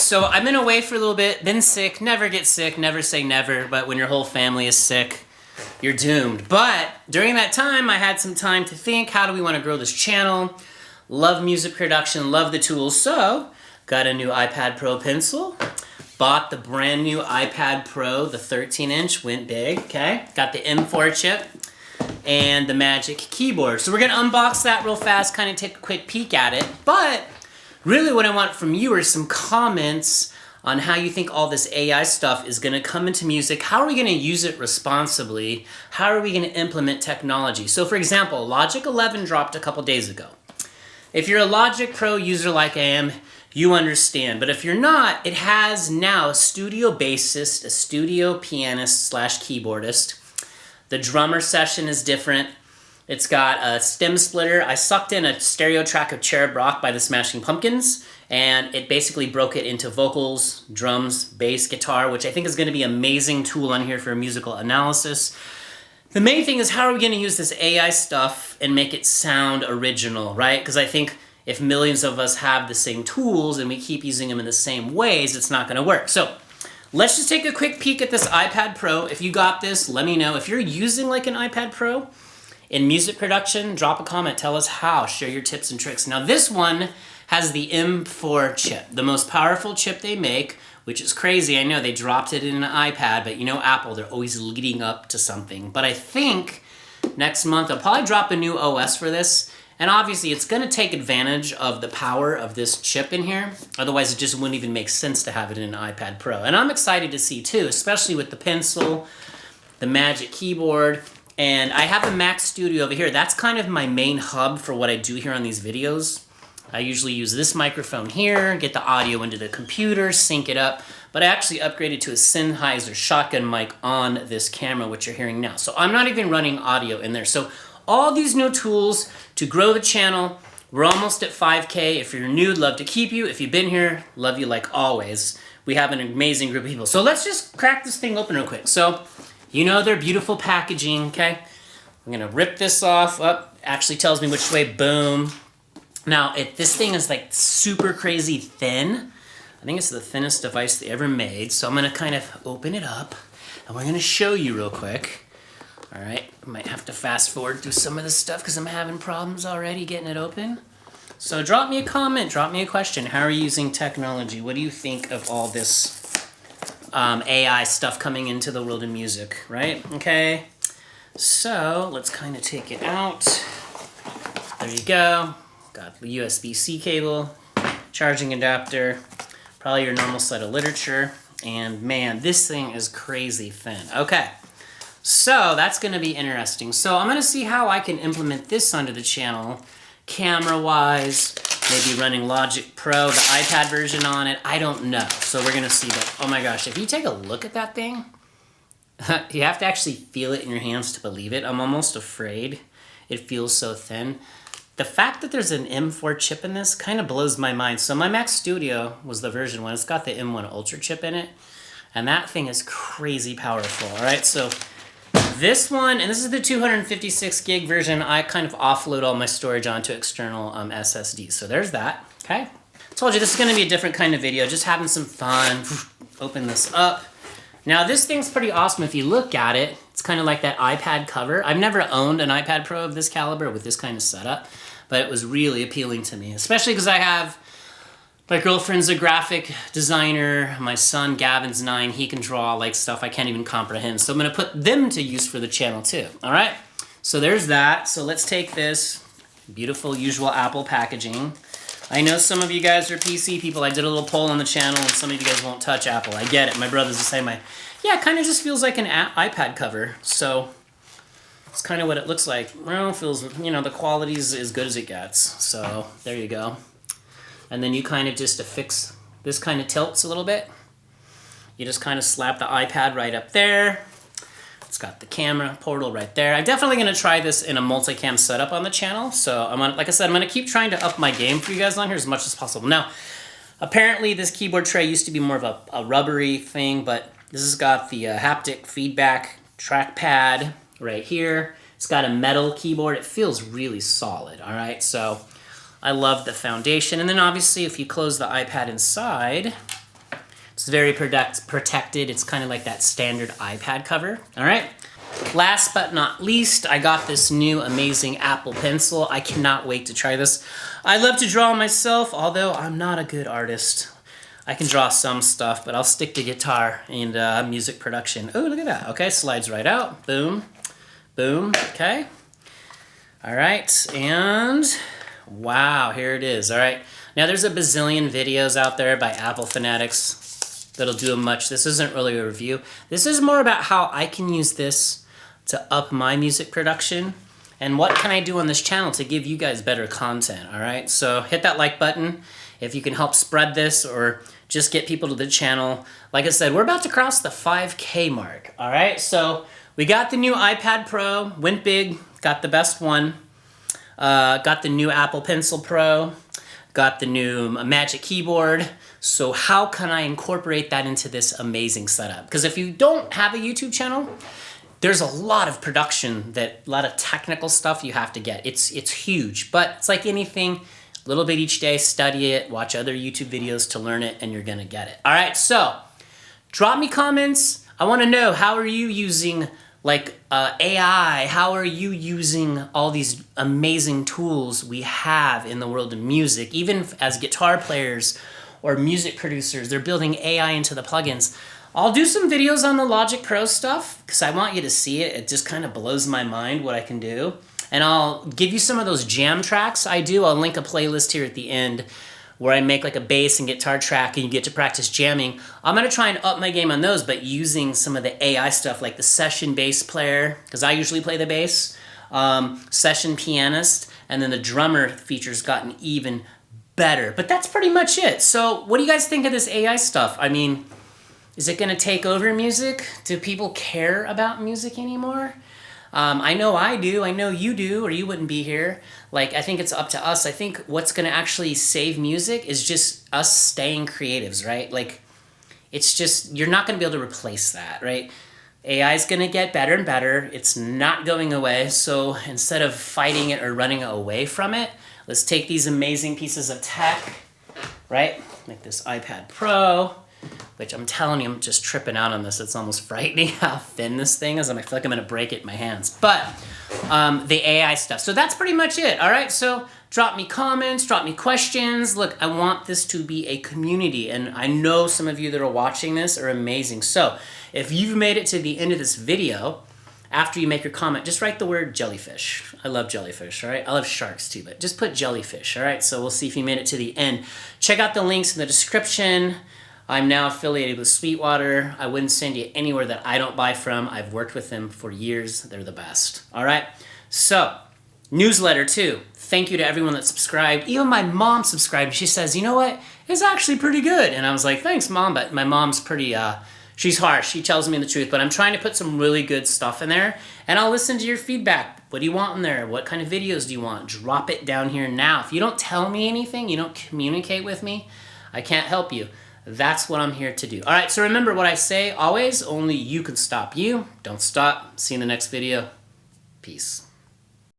so I've been away for a little bit, been sick, never get sick, never say never, but when your whole family is sick, you're doomed. But during that time, I had some time to think, how do we want to grow this channel? Love music production, love the tools, so got a new iPad Pro pencil, bought the brand new iPad Pro, the 13-inch, went big, okay? Got the M4 chip and the Magic Keyboard. So we're gonna unbox that real fast, kind of take a quick peek at it, but really what I want from you are some comments on how you think all this AI stuff is going to come into music. How are we going to use it responsibly? How are we going to implement technology? So for example, Logic 11 dropped a couple days ago. If you're a Logic Pro user like I am, you understand. But if you're not, it has now a studio bassist, a studio pianist / keyboardist. The drummer session is different. It's got a stem splitter. I sucked in a stereo track of Cherub Rock by the Smashing Pumpkins, and it basically broke it into vocals, drums, bass, guitar, which I think is going to be an amazing tool on here for musical analysis. The main thing is, how are we going to use this AI stuff and make it sound original, right? Because I think if millions of us have the same tools and we keep using them in the same ways, it's not going to work. So let's just take a quick peek at this iPad Pro. If you got this, let me know. If you're using like an iPad Pro in music production, drop a comment, tell us how, share your tips and tricks. Now this one has the M4 chip, the most powerful chip they make, which is crazy. I know they dropped it in an iPad, but you know Apple, they're always leading up to something. But I think next month they'll probably drop a new OS for this, and obviously it's gonna take advantage of the power of this chip in here. Otherwise it just wouldn't even make sense to have it in an iPad Pro. And I'm excited to see too, especially with the pencil, the Magic Keyboard, and I have a Mac Studio over here. That's kind of my main hub for what I do here on these videos. I usually use this microphone here, get the audio into the computer, sync it up, but I actually upgraded to a Sennheiser shotgun mic on this camera, which you're hearing now. So I'm not even running audio in there. So all these new tools to grow the channel. We're almost at 5K. If you're new, love to keep you. If you've been here, love you like always. We have an amazing group of people. So let's just crack this thing open real quick. So you know their beautiful packaging, okay? I'm gonna rip this off. Actually tells me which way, boom. Now, this thing is like super crazy thin. I think it's the thinnest device they ever made. So I'm gonna kind of open it up and we're gonna show you real quick. All right, I might have to fast forward through some of this stuff because I'm having problems already getting it open. So drop me a comment, drop me a question. How are you using technology? What do you think of all this AI stuff coming into the world of music, right? Okay, so let's kind of take it out. There you go. Got the USB-C cable, charging adapter, probably your normal set of literature, and man, this thing is crazy thin. Okay, so that's gonna be interesting. So I'm gonna see how I can implement this onto the channel, camera-wise, maybe running Logic Pro, the iPad version on it, I don't know. So we're gonna see, but oh my gosh, if you take a look at that thing, you have to actually feel it in your hands to believe it. I'm almost afraid. It feels so thin. The fact that there's an M4 chip in this kind of blows my mind. So my Mac Studio was the version 1. It's got the M1 Ultra chip in it, and that thing is crazy powerful, all right? So this one, and this is the 256 gig version, I kind of offload all my storage onto external SSDs. So there's that, okay? Told you this is gonna be a different kind of video, just having some fun. Open this up. Now this thing's pretty awesome if you look at it. It's kind of like that iPad cover. I've never owned an iPad Pro of this caliber with this kind of setup, but it was really appealing to me, especially because I have, my girlfriend's a graphic designer, my son Gavin's 9, he can draw like stuff I can't even comprehend, so I'm gonna put them to use for the channel too, all right? So there's that. So let's take this beautiful usual Apple packaging. I know some of you guys are PC people. I did a little poll on the channel and some of you guys won't touch Apple. I get it, my brother's the same way. Yeah, it kind of just feels like an iPad cover, so it's kind of what it looks like. Well, it feels, you know, the quality's as good as it gets, so there you go. And then you kind of just affix, this kind of tilts a little bit. You just kind of slap the iPad right up there. It's got the camera portal right there. I'm definitely gonna try this in a multicam setup on the channel. So I'm gonna, like I said, I'm gonna keep trying to up my game for you guys on here as much as possible. Now, apparently this keyboard tray used to be more of a rubbery thing, but this has got the haptic feedback trackpad right here. It's got a metal keyboard. It feels really solid, all right? So I love the foundation. And then obviously if you close the iPad inside, It's very protected. It's kind of like that standard iPad cover. All right. Last but not least, I got this new amazing Apple Pencil. I cannot wait to try this. I love to draw myself, although I'm not a good artist. I can draw some stuff, but I'll stick to guitar and music production. Oh, look at that. Okay, slides right out. Boom, boom, okay. All right, and wow, here it is. All right, now there's a bazillion videos out there by Apple fanatics that'll do much. This isn't really a review. This is more about how I can use this to up my music production and what can I do on this channel to give you guys better content, all right? So hit that like button if you can help spread this or just get people to the channel. Like I said, we're about to cross the 5K mark, all right? So we got the new iPad Pro, went big, got the best one. Got the new Apple Pencil Pro, got the new Magic Keyboard. So how can I incorporate that into this amazing setup? Because if you don't have a YouTube channel, there's a lot of production, a lot of technical stuff you have to get. It's huge, but it's like anything, a little bit each day, study it, watch other YouTube videos to learn it, and you're gonna get it. All right, so drop me comments. I wanna know, how are you using like AI? How are you using all these amazing tools we have in the world of music? Even as guitar players or music producers, they're building AI into the plugins. I'll do some videos on the Logic Pro stuff because I want you to see it. It just kind of blows my mind what I can do. And I'll give you some of those jam tracks I do. I'll link a playlist here at the end where I make like a bass and guitar track and you get to practice jamming. I'm gonna try and up my game on those, but using some of the AI stuff like the session bass player, because I usually play the bass, session pianist, and then the drummer feature's gotten even better. But that's pretty much it. So what do you guys think of this AI stuff? I mean, is it gonna take over music? Do people care about music anymore? I know I do, I know you do, or you wouldn't be here. Like, I think it's up to us. I think what's gonna actually save music is just us staying creatives, right? Like, it's just, you're not gonna be able to replace that, right? AI is gonna get better and better. It's not going away, so instead of fighting it or running away from it, let's take these amazing pieces of tech, right? Like this iPad Pro, which I'm telling you, I'm just tripping out on this. It's almost frightening how thin this thing is, and I feel like I'm gonna break it in my hands. But the AI stuff. So that's pretty much it, all right? So drop me comments, drop me questions. Look, I want this to be a community, and I know some of you that are watching this are amazing. So if you've made it to the end of this video, after you make your comment, just write the word jellyfish. I love jellyfish, all right? I love sharks too, but just put jellyfish, all right? So we'll see if you made it to the end. Check out the links in the description. I'm now affiliated with Sweetwater. I wouldn't send you anywhere that I don't buy from. I've worked with them for years. They're the best. All right? So, newsletter too. Thank you to everyone that subscribed. Even my mom subscribed. She says, you know what? It's actually pretty good. And I was like, thanks, Mom. But my mom's pretty, she's harsh. She tells me the truth. But I'm trying to put some really good stuff in there. And I'll listen to your feedback. What do you want in there? What kind of videos do you want? Drop it down here now. If you don't tell me anything, you don't communicate with me, I can't help you. That's what I'm here to do. All right, so remember what I say always, only you can stop you. Don't stop. See you in the next video. Peace.